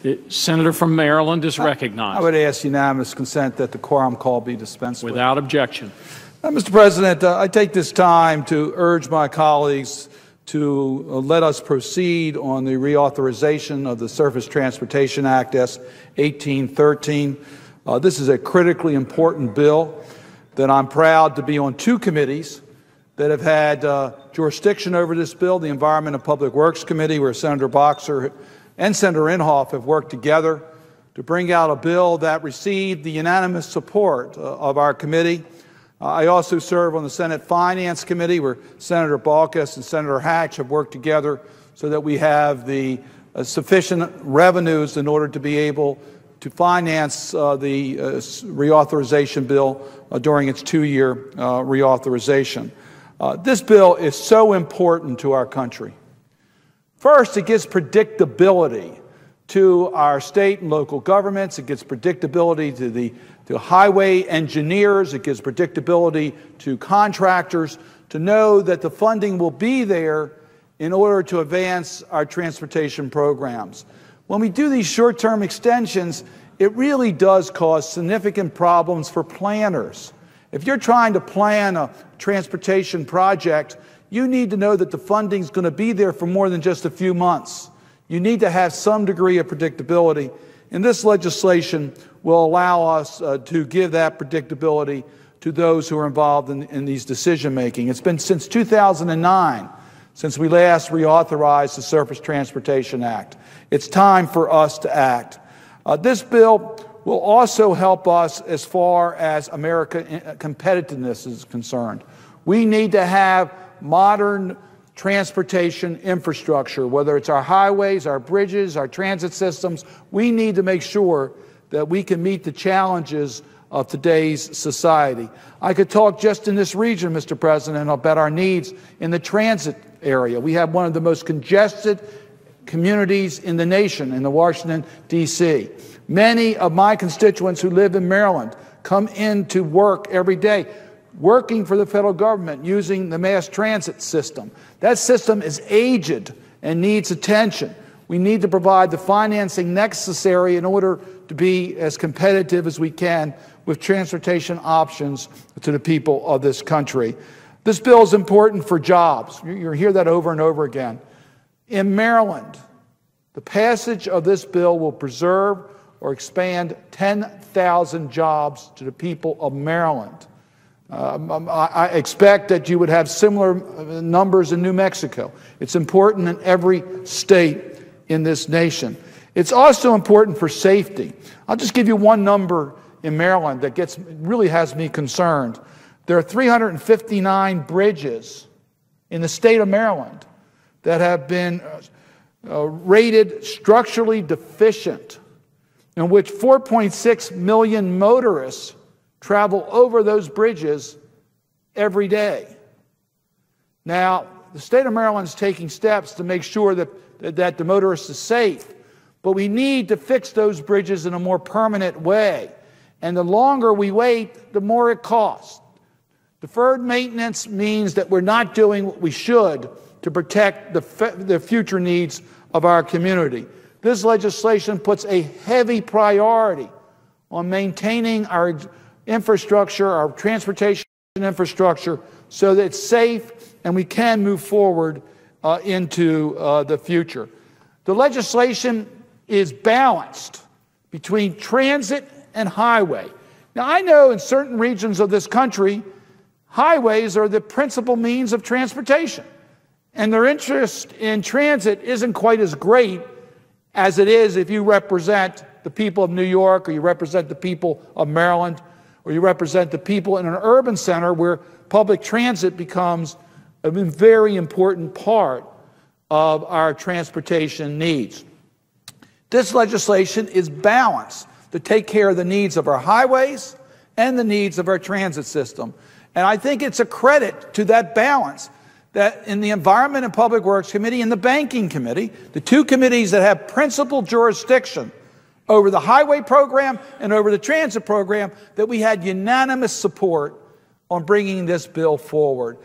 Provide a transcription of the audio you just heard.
The senator from Maryland is recognized. I would ask unanimous consent that the quorum call be dispensed with. Without objection. Mr. President, I take this time to urge my colleagues to let us proceed on the reauthorization of the Surface Transportation Act, S. 1813. This is a critically important bill that I'm proud to be on two committees that have had jurisdiction over this bill, the Environment and Public Works Committee, where Senator Boxer and Senator Inhofe have worked together to bring out a bill that received the unanimous support of our committee. I also serve on the Senate Finance Committee, where Senator Balkus and Senator Hatch have worked together so that we have the sufficient revenues in order to be able to finance the reauthorization bill during its two-year reauthorization. This bill is so important to our country. First, it gives predictability to our state and local governments. It gives predictability to highway engineers. It gives predictability to contractors to know that the funding will be there in order to advance our transportation programs. When we do these short-term extensions, it really does cause significant problems for planners. If you're trying to plan a transportation project, you need to know that the funding is going to be there for more than just a few months. You need to have some degree of predictability, and this legislation will allow us to give that predictability to those who are involved in these decision-making. It's been since 2009 since we last reauthorized the Surface Transportation Act. It's time for us to act. This bill will also help us as far as American competitiveness is concerned. We need to have modern transportation infrastructure, whether it's our highways, our bridges, our transit systems. We need to make sure that we can meet the challenges of today's society. I could talk just in this region, Mr. President, about our needs in the transit area. We have one of the most congested communities in the nation, in the Washington, D.C. Many of my constituents who live in Maryland come into work every day, working for the federal government using the mass transit system. That system is aged and needs attention. We need to provide the financing necessary in order to be as competitive as we can with transportation options to the people of this country. This bill is important for jobs. You'll hear that over and over again. In Maryland, the passage of this bill will preserve or expand 10,000 jobs to the people of Maryland. I expect that you would have similar numbers in New Mexico. It's important in every state in this nation. It's also important for safety. I'll just give you one number in Maryland that really has me concerned. There are 359 bridges in the state of Maryland that have been rated structurally deficient, in which 4.6 million motorists travel over those bridges every day. Now, the state of Maryland is taking steps to make sure that the motorist is safe, but we need to fix those bridges in a more permanent way. And the longer we wait, the more it costs. Deferred maintenance means that we're not doing what we should to protect the future needs of our community. This legislation puts a heavy priority on maintaining our infrastructure, our transportation infrastructure, so that it's safe and we can move forward into the future. The legislation is balanced between transit and highway. Now, I know in certain regions of this country, highways are the principal means of transportation, and their interest in transit isn't quite as great as it is if you represent the people of New York, or you represent the people of Maryland, or you represent the people in an urban center where public transit becomes a very important part of our transportation needs. This legislation is balanced to take care of the needs of our highways and the needs of our transit system. And I think it's a credit to that balance that in the Environment and Public Works Committee and the Banking Committee, the two committees that have principal jurisdiction over the highway program and over the transit program, that we had unanimous support on bringing this bill forward.